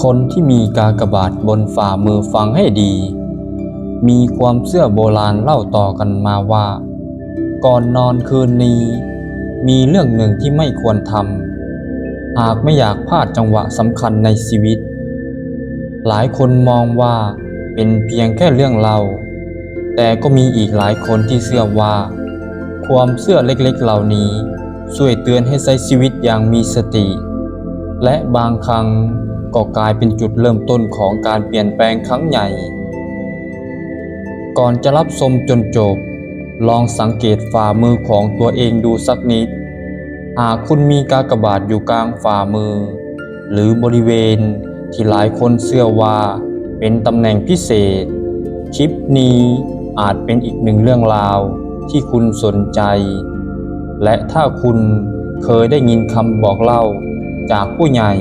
คนที่มีกากบาทบนฝ่ามือฟังให้ดี มีความเชื่อโบราณเล่าต่อกันมาว่า ก่อนนอนคืนนี้ มีเรื่องหนึ่งที่ไม่ควรทำ หากไม่อยากพลาดจังหวะสำคัญในชีวิต หลายคนมองว่าเป็นเพียงแค่เรื่องเล่า แต่ก็มีอีกหลายคนที่เชื่อว่า ความเชื่อเล็กๆเหล่านี้ช่วยเตือนให้ใช้ชีวิตอย่างมีสติ และบางครั้งก็กลายเป็นจุดเริ่มต้นของการเปลี่ยนแปลงครั้งใหญ่ ก่อนจะรับชมจนจบ ลองสังเกตฝ่ามือของตัวเองดูสักนิด หากคุณมีกากบาทอยู่กลางฝ่ามือ หรือบริเวณที่หลายคนเชื่อว่าเป็นตำแหน่งพิเศษ คลิปนี้อาจเป็นอีกหนึ่งเรื่องราวที่คุณสนใจ และถ้าคุณเคยได้ยินคำบอกเล่าจากผู้ใหญ่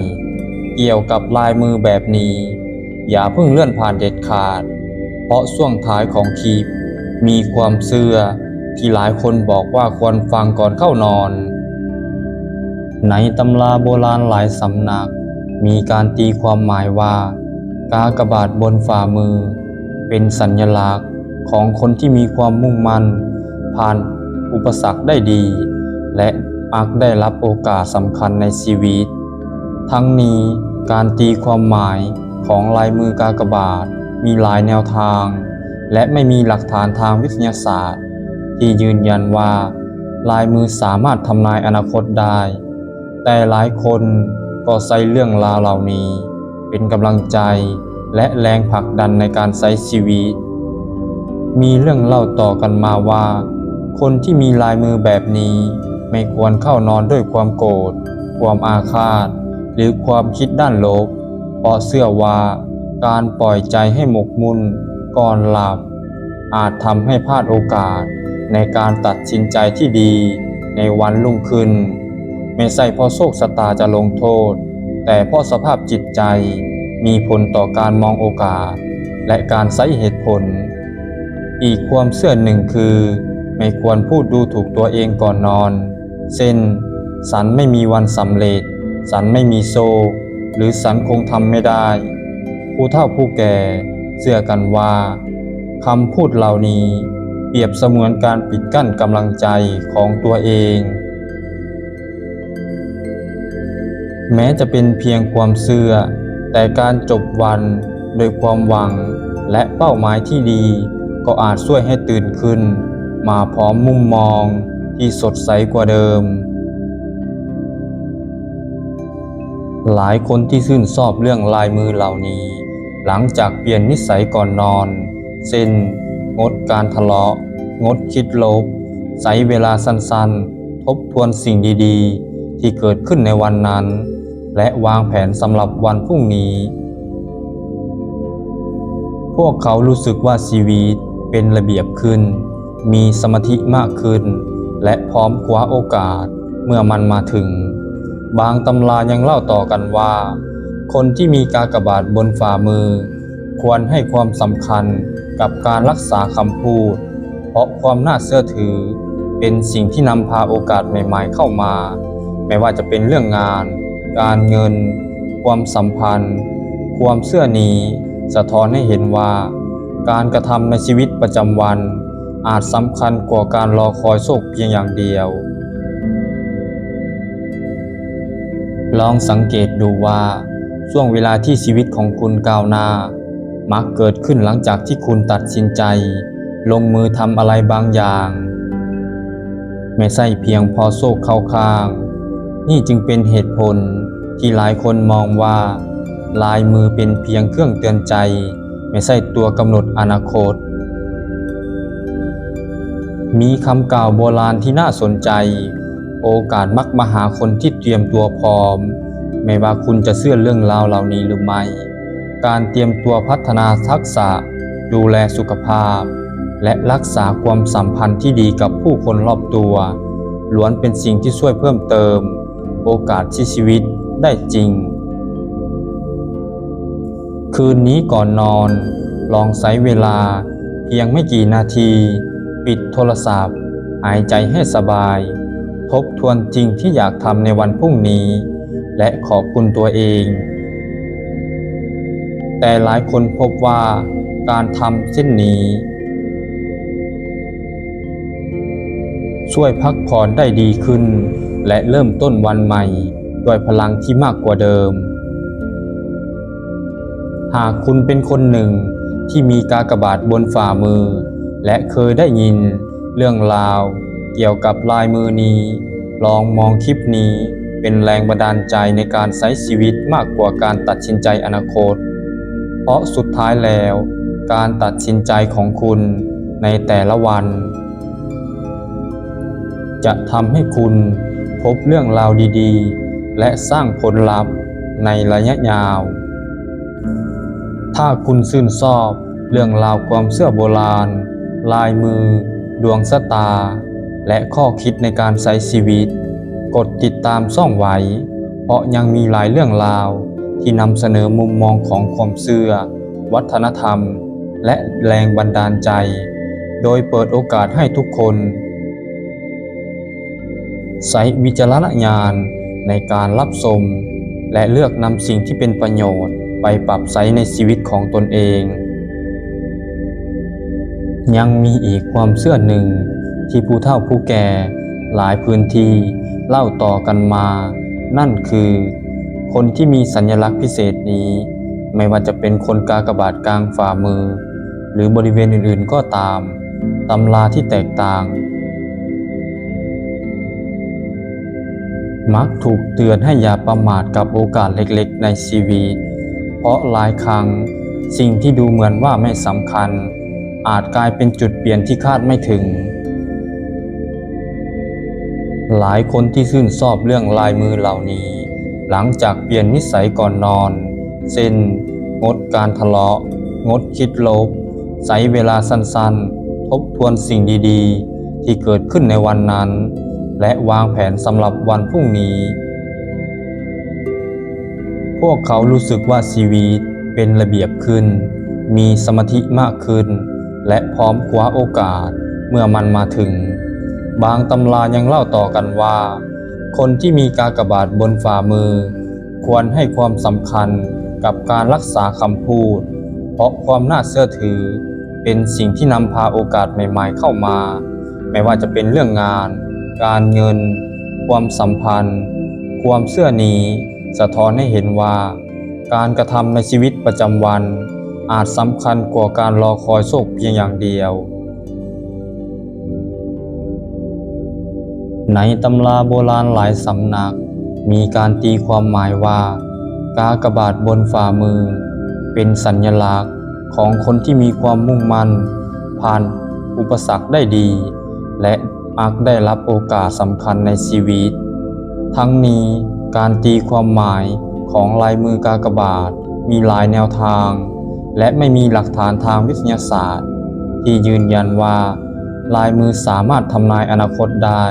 เกี่ยวกับลายมือแบบนี้ อย่าเพิ่งเลื่อนผ่านเด็ดขาด เพราะช่วงท้ายของคลิปมีความเชื่อที่หลายคนบอกว่าควรฟังก่อนเข้านอน ในตำราโบราณหลายสำนักมีการตีความหมายว่า กากบาทบนฝ่ามือเป็นสัญลักษณ์ของคนที่มีความมุ่งมั่นผ่านอุปสรรคได้ดี และมักได้รับโอกาสสำคัญในชีวิต ทั้งนี้การตีความหมายของลายมือกากบาทมีหลายแนวทาง และไม่มีหลักฐานทางวิทยาศาสตร์ ที่ยืนยันว่าลายมือสามารถทำนายอนาคตได้ แต่หลายคนก็ใช้เรื่องราวเหล่านี้เป็นกำลังใจและแรงผลักดันในการใช้ชีวิต มีเรื่องเล่าต่อกันมาว่า คนที่มีลายมือแบบนี้ไม่ควรเข้านอนด้วยความโกรธ ความอาฆาต หรือความคิดด้านลบ เพราะเชื่อว่าการปล่อยใจให้หมกมุ่นก่อนหลับ อาจทำให้พลาดโอกาสในการตัดสินใจที่ดีในวันรุ่งขึ้น ไม่ใช่เพราะโชคชะตาจะลงโทษ แต่เพราะสภาพจิตใจมีผลต่อการมองโอกาส และการใช้เหตุผล อีกความเชื่อหนึ่งคือ ไม่ควรพูดดูถูกตัวเองก่อนนอน เช่น ฉันไม่มีวันสำเร็จ ฉันไม่มีโชค หรือฉันคงทำไม่ได้ ผู้เฒ่าผู้แก่เชื่อกันว่าคำพูดเหล่านี้เปรียบเสมือนการปิดกั้นกำลังใจของตัวเอง แม้จะเป็นเพียงความเชื่อ แต่การจบวันโดยความหวังและเป้าหมายที่ดีก็อาจช่วยให้ตื่นขึ้นมาพร้อมมุมมองที่สดใสกว่าเดิม หลายคนที่ชื่นชอบเรื่องลายมือเหล่านี้ หลังจากเปลี่ยนนิสัยก่อนนอนเช่นงดการทะเลาะ งดคิดลบ ใช้เวลาสั้นๆ ทบทวนสิ่งดีๆ ที่เกิดขึ้นในวันนั้น และวางแผนสำหรับวันพรุ่งนี้ พวกเขารู้สึกว่าชีวิตเป็นระเบียบขึ้น มีสมาธิมากขึ้น และพร้อมคว้าโอกาสเมื่อมันมาถึง บางตำรายังเล่าต่อกันว่า คนที่มีกากบาทบนฝ่ามือ ควรให้ความสำคัญกับการรักษาคำพูด เพราะความน่าเชื่อถือเป็นสิ่งที่นำพาโอกาสใหม่ๆเข้ามา ไม่ว่าจะเป็นเรื่องงาน การเงิน ความสัมพันธ์ ความเชื่อนี้สะท้อนให้เห็นว่า การกระทำในชีวิตประจำวันอาจสำคัญกว่าการรอคอยโชคเพียงอย่างเดียว ลองสังเกตดูว่าช่วงเวลาที่ชีวิตของคุณก้าวหน้ามักเกิดขึ้นหลังจากที่คุณตัดสินใจลงมือทำอะไรบางอย่าง ไม่ใช่เพียงพอโชคเข้าข้าง นี่จึงเป็นเหตุผลที่หลายคนมองว่าลายมือเป็นเพียงเครื่องเตือนใจ ไม่ใช่ตัวกำหนดอนาคต มีคำกล่าวโบราณที่น่าสนใจ โอกาสมักมาหาคนที่เตรียมตัวพร้อม ไม่ว่าคุณจะเชื่อเรื่องราวเหล่านี้หรือไม่ การเตรียมตัวพัฒนาทักษะ ดูแลสุขภาพ และรักษาความสัมพันธ์ที่ดีกับผู้คนรอบตัวล้วนเป็นสิ่งที่ช่วยเพิ่มเติมโอกาสที่ชีวิตได้จริง คืนนี้ก่อนนอนลองใช้เวลาเพียงไม่กี่นาทีปิดโทรศัพท์หายใจให้สบายทบทวนจริงที่อยากทำในวันพรุ่งนี้และขอบคุณตัวเอง แต่หลายคนพบว่าการทำเช่นนี้ช่วยพักผ่อนได้ดีขึ้นและเริ่มต้นวันใหม่ด้วยพลังที่มากกว่าเดิมหากคุณเป็นคนหนึ่งที่มีกากบาทบนฝ่ามือและเคยได้ยินเรื่องราวเกี่ยวกับลายมือนี้ลองมองคลิปนี้เป็นแรงบันดาลใจในการใช้ชีวิตมากกว่าการตัดสินใจอนาคตเพราะสุดท้ายแล้วการตัดสินใจของคุณในแต่ละวันจะทำให้คุณพบเรื่องราวดีๆและสร้างผลลัพธ์ในระยะยาวถ้าคุณชื่นชอบเรื่องราวความเชื่อโบราณลายมือดวงชะตาและข้อคิดในการใช้ชีวิตกดติดตามช่องไว้เพราะยังมีหลายเรื่องราวที่นำเสนอมุมมองของความเชื่อวัฒนธรรมและแรงบันดาลใจโดยเปิดโอกาสให้ทุกคนใช้วิจารณญาณในการรับชมและเลือกนำสิ่งที่เป็นประโยชน์ไปปรับใช้ในชีวิตของตนเองยังมีอีกความเชื่อหนึ่งที่ผู้เฒ่าผู้แก่หลายพื้นที่เล่าต่อกันมานั่นคือคนที่มีสัญลักษณ์พิเศษนี้ไม่ว่าจะเป็นคนกากบาทกลางฝ่ามือหรือบริเวณอื่นๆก็ตามตำราที่แตกต่างมักถูกเตือนให้อย่าประมาทกับโอกาสเล็กๆในชีวิตเพราะหลายครั้งสิ่งที่ดูเหมือนว่าไม่สำคัญอาจกลายเป็นจุดเปลี่ยนที่คาดไม่ถึงหลายคนที่ชื่นชอบเรื่องลายมือเหล่านี้หลังจากเปลี่ยนนิสัยก่อนนอนเช่นงดการทะเลาะงดคิดลบใช้เวลาสั้นๆทบทวนสิ่งดีๆที่เกิดขึ้นในวันนั้นและวางแผนสำหรับวันพรุ่งนี้พวกเขารู้สึกว่าชีวิตเป็นระเบียบขึ้นมีสมาธิมากขึ้นและพร้อมคว้าโอกาสเมื่อมันมาถึงบางตำรายังเล่าต่อกันว่าคนที่มีกากบาทบนฝ่ามือควรให้ความสำคัญกับการรักษาคำพูดเพราะความน่าเชื่อถือเป็นสิ่งที่นำพาโอกาสใหม่ๆเข้ามาไม่ว่าจะเป็นเรื่องงานการเงินความสัมพันธ์ความเชื่อนี้สะท้อนให้เห็นว่าการกระทำในชีวิตประจำวันอาจสำคัญกว่าการรอคอยโชคเพียงอย่างเดียวในตำราโบราณหลายสำนักมีการตีความหมายว่ากากบาทบนฝ่ามือเป็นสัญลักษณ์ของคนที่มีความมุ่งมั่นผ่านอุปสรรคได้ดีและมักได้รับโอกาสสำคัญในชีวิตทั้งนี้การตีความหมายของลายมือกากบาทมีหลายแนวทางและไม่มีหลักฐานทางวิทยาศาสตร์ที่ยืนยันว่าลายมือสามารถทำนายอนาคตได้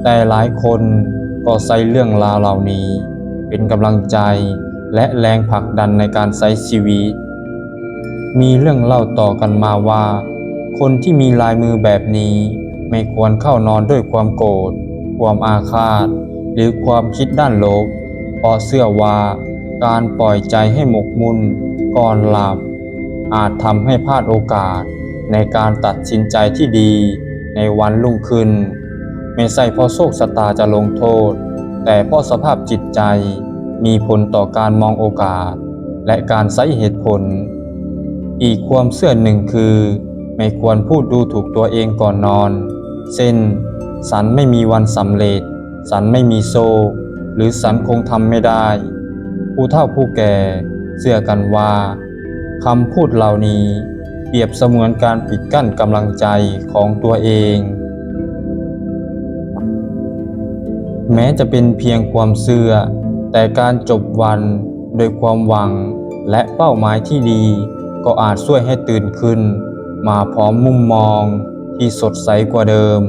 แต่หลายคนก็ใช้เรื่องราวเหล่านี้เป็นกำลังใจและแรงผลักดันในการใช้ชีวิตมีเรื่องเล่าต่อกันมาว่าคนที่มีลายมือแบบนี้ไม่ควรเข้านอนด้วยความโกรธความอาฆาตหรือความคิดด้านลบเพราะเชื่อว่าการปล่อยใจให้หมกมุ่นก่อนหลับอาจทำให้พลาดโอกาสในการตัดสินใจที่ดีในวันรุ่งขึ้นไม่ใช่เพราะโชคชะตาจะลงโทษแต่เพราะสภาพจิตใจมีผลต่อการมองโอกาสและการใช้เหตุผลอีกความเชื่อหนึ่งคือไม่ควรพูดดูถูกตัวเองก่อนนอนเช่นฉันไม่มีวันสำเร็จฉันไม่มีโชคหรือฉันคงทำไม่ได้ผู้เฒ่าผู้แก่เชื่อกันว่าคำพูดเหล่านี้เปรียบเสมือนการปิดกั้นกำลังใจของตัวเองแม้จะเป็นเพียงความเชื่อแต่การจบวันโดยความหวังและเป้าหมายที่ดีก็อาจช่วยให้ตื่นขึ้นมาพร้อมมุมมองที่สดใสกว่าเดิม